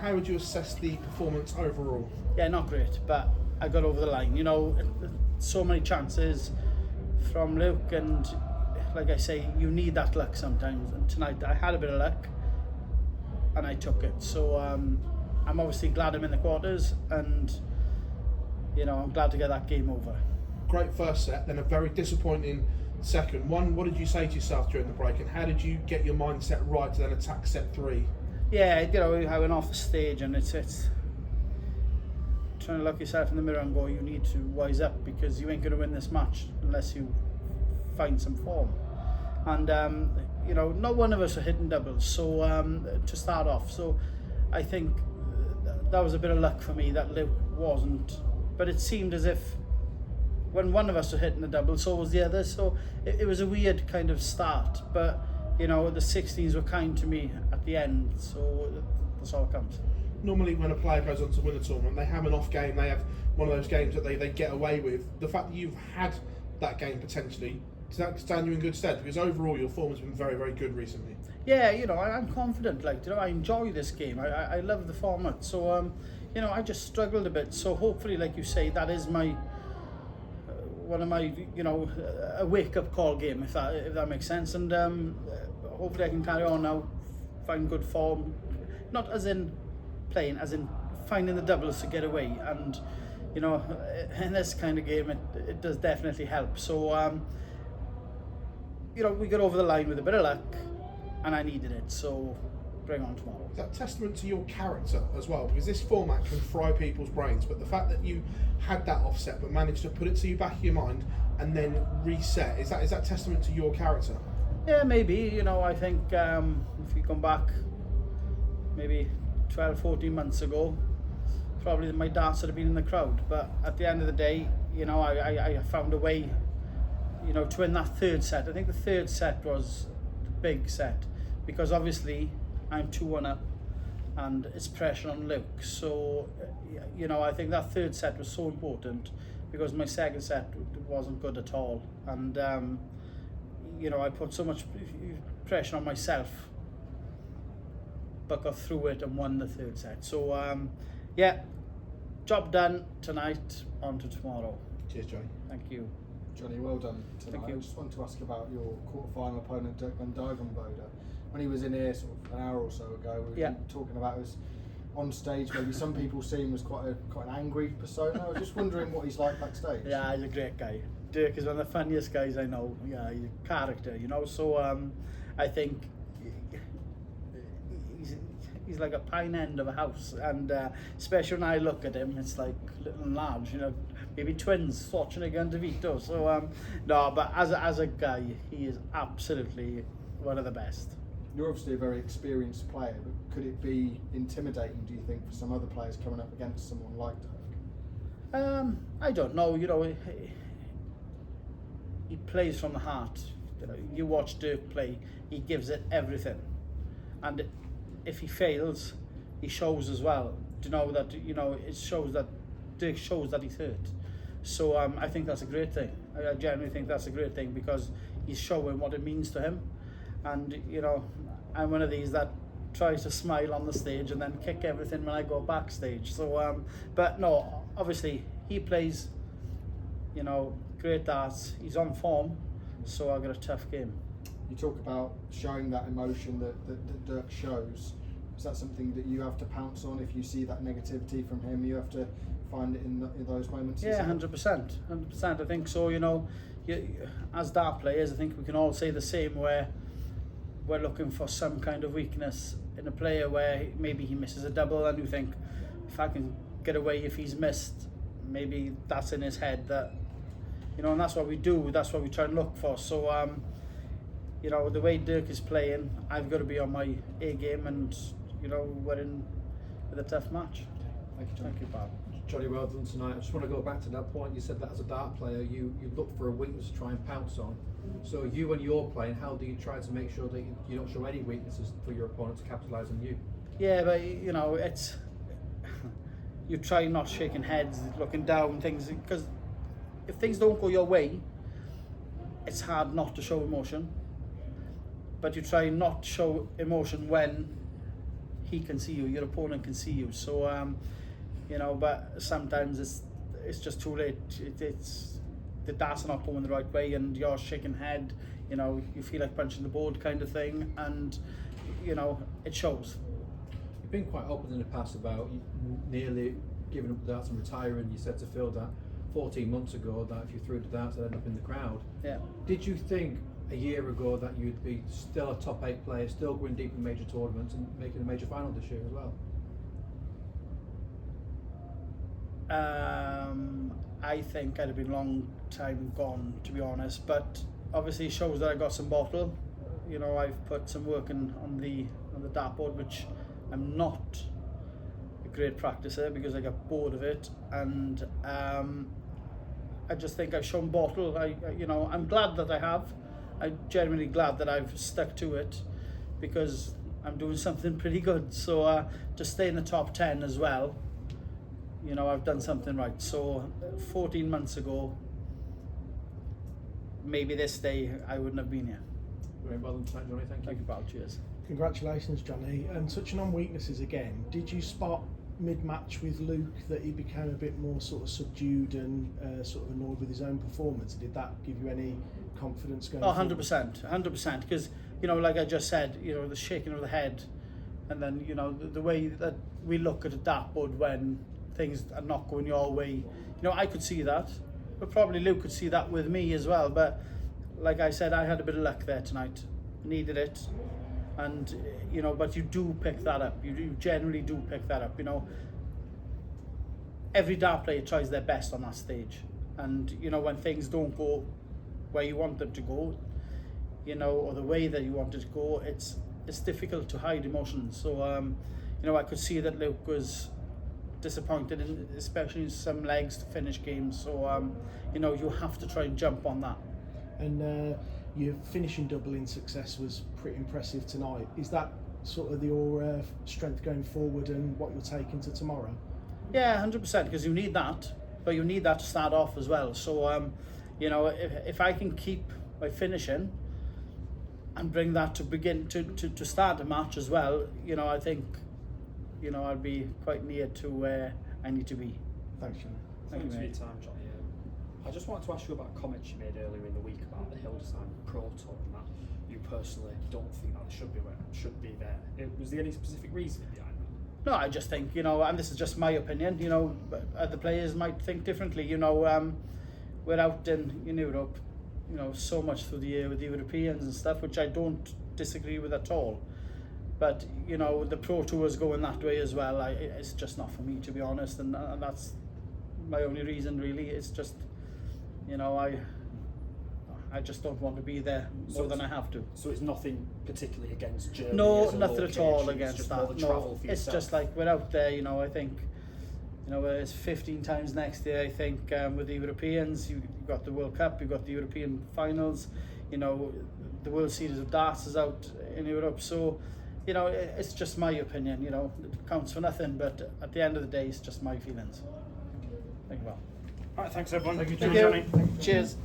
How would you assess the performance overall? Yeah, not great, but I got over the line. You know, so many chances from Luke, and like I say, you need that luck sometimes. And tonight I had a bit of luck, and I took it. So I'm obviously glad I'm in the quarters, and you know, I'm glad to get that game over. Great first set, then a very disappointing second one. What did you say to yourself during the break, and how did you get your mindset right to then attack set 3? Yeah, you know, I went off the stage, and it's trying to look yourself in the mirror and go, you need to wise up, because you ain't going to win this match unless you find some form. And you know, not one of us are hitting doubles, so to start off, so I think that was a bit of luck for me that Luke wasn't, but it seemed as if when one of us were hitting the double, so was the other, so it was a weird kind of start, but you know, the 16s were kind to me at the end, so that's all that counts. Normally when a player goes on to win a tournament, they have an off game, they have one of those games that they get away with. The fact that you've had that game potentially, does that stand you in good stead? Because overall your form has been very, very good recently. Yeah, you know, I'm confident, like, you know, I enjoy this game, I love the format, so you know, I just struggled a bit, so hopefully, like you say, that is my one of my, you know, a wake-up call game, if that makes sense, and hopefully I can carry on now, find good form, not as in playing, as in finding the doubles to get away, and you know, in this kind of game it does definitely help. So you know, we got over the line with a bit of luck, and I needed it, so bring on tomorrow. Is that testament to your character as well? Because this format can fry people's brains, but the fact that you had that offset but managed to put it to the back of your mind and then reset, is that testament to your character? Yeah, maybe. You know, I think if you come back maybe 12, 14 months ago, probably my darts would have been in the crowd, but at the end of the day, you know, I found a way, you know, to win that third set. I think the third set was the big set, because obviously I'm 2-1 up and it's pressure on Luke, so you know, I think that third set was so important, because my second set wasn't good at all, and you know, I put so much pressure on myself, but got through it and won the third set. So yeah, job done tonight, on to tomorrow. Cheers, Johnny. Thank you. Johnny, well done tonight. Thank you. I just wanted to ask about your quarter-final opponent, Dirk van Dijvenbode. When he was in here sort of an hour or so ago, we were talking about his on stage. Maybe some people see him as quite an angry persona. I was just wondering what he's like backstage. Yeah, he's a great guy. Dirk is one of the funniest guys I know. Yeah, he's a character, you know. So I think he's like a pine end of a house, and especially when I look at him, it's like little and large, you know, maybe twins, Schwarzenegger and DeVito. So no, but as a guy, he is absolutely one of the best. You're obviously a very experienced player, but could it be intimidating, do you think, for some other players coming up against someone like Dirk? I don't know, you know, he plays from the heart. You watch Dirk play, he gives it everything, and if he fails, he shows as well. You know that, you know, it shows that Dirk shows that he's hurt. So I think that's a great thing. I genuinely think that's a great thing, because he's showing what it means to him. And you know, I'm one of these that tries to smile on the stage and then kick everything when I go backstage. So but no, obviously he plays, you know, great darts. He's on form, so I've got a tough game. You talk about showing that emotion that Dirk shows. Is that something that you have to pounce on if you see that negativity from him? You have to find it in those moments? Yeah, 100%. I think so, you know. As dart players, I think we can all say the same, where we're looking for some kind of weakness in a player, where maybe he misses a double and you think, if I can get away if he's missed, maybe that's in his head, that, you know, and that's what we do, that's what we try and look for. So you know, the way Dirk is playing, I've got to be on my A game, and you know, we're in with a tough match. Thank you, John. Thank you, Bob. Johnny, well done tonight. I just want to go back to that point. You said that as a dart player, you look for a weakness to try and pounce on. So you, when you're playing, how do you try to make sure that you don't show any weaknesses for your opponent to capitalise on you? Yeah, but you know, it's you try not shaking heads, looking down, things, because if things don't go your way, it's hard not to show emotion. But you try not to show emotion when he can see you, your opponent can see you. So you know, but sometimes it's just too late. It's the darts are not going the right way, and you're shaking head. You know, you feel like punching the board kind of thing, and you know it shows. You've been quite open in the past about nearly giving up the darts and retiring. You said to Phil that 14 months ago that if you threw the darts, they'd end up in the crowd. Yeah. Did you think a year ago that you'd be still a top 8 player, still going deep in major tournaments and making a major final this year as well? I think I'd have been a long time gone, to be honest, but obviously it shows that I got some bottle. You know, I've put some work in on the dartboard, which I'm not a great practicer because I got bored of it, and I just think I've shown bottle. You know, I'm glad that I have. I'm genuinely glad that I've stuck to it because I'm doing something pretty good. So to stay in the top 10 as well, you know, I've done something right. So 14 months ago, maybe this day I wouldn't have been here. Very well done tonight, Jonny. Thank you. Thank you, pal. Cheers. Congratulations, Jonny. And touching on weaknesses again, did you spot mid-match with Luke that he became a bit more sort of subdued and sort of annoyed with his own performance? Did that give you any confidence going forward? 100%, because, you know, like I just said, you know, the shaking of the head, and then, you know, the way that we look at a dartboard when things are not going your way, you know, I could see that, but probably Luke could see that with me as well. But like I said, I had a bit of luck there tonight, needed it. And, you know, but you do pick that up. You generally do pick that up. You know, every dart player tries their best on that stage. And, you know, when things don't go where you want them to go, you know, or the way that you want it to go, it's difficult to hide emotions. So, you know, I could see that Luke was disappointed, especially in some legs to finish games. So, you know, you have to try and jump on that. And your finishing double in success was pretty impressive tonight. Is that sort of your strength going forward and what you'll take into tomorrow? Yeah, 100%, because you need that, but you need that to start off as well. So, you know, if I can keep my finishing and bring that to begin to start a match as well, you know, I think, you know, I'll be quite near to where I need to be. Thanks, Jonny. Thanks for your time, Jonny. I just wanted to ask you about comments you made earlier in the week about the Hildesheim ProTour and that you personally don't think that should be there. Was there any specific reason behind that? No, I just think, you know, and this is just my opinion, you know, other players might think differently. You know, we're out in Europe, you know, so much through the year with the Europeans and stuff, which I don't disagree with at all. But, you know, the ProTour is going that way as well. It's just not for me, to be honest, and that's my only reason, really. It's just, you know, I just don't want to be there more than I have to. So it's nothing particularly against Germany? No, nothing at all against that. No, it's just like we're out there, you know, I think, you know, it's 15 times next year, I think, with the Europeans. You've got the World Cup, you've got the European finals, you know, the World Series of Darts is out in Europe. So, you know, it's just my opinion, you know, it counts for nothing, but at the end of the day, it's just my feelings. Thank you, well. All right, thanks everyone. Thank you, Thank Jonny. you. Cheers.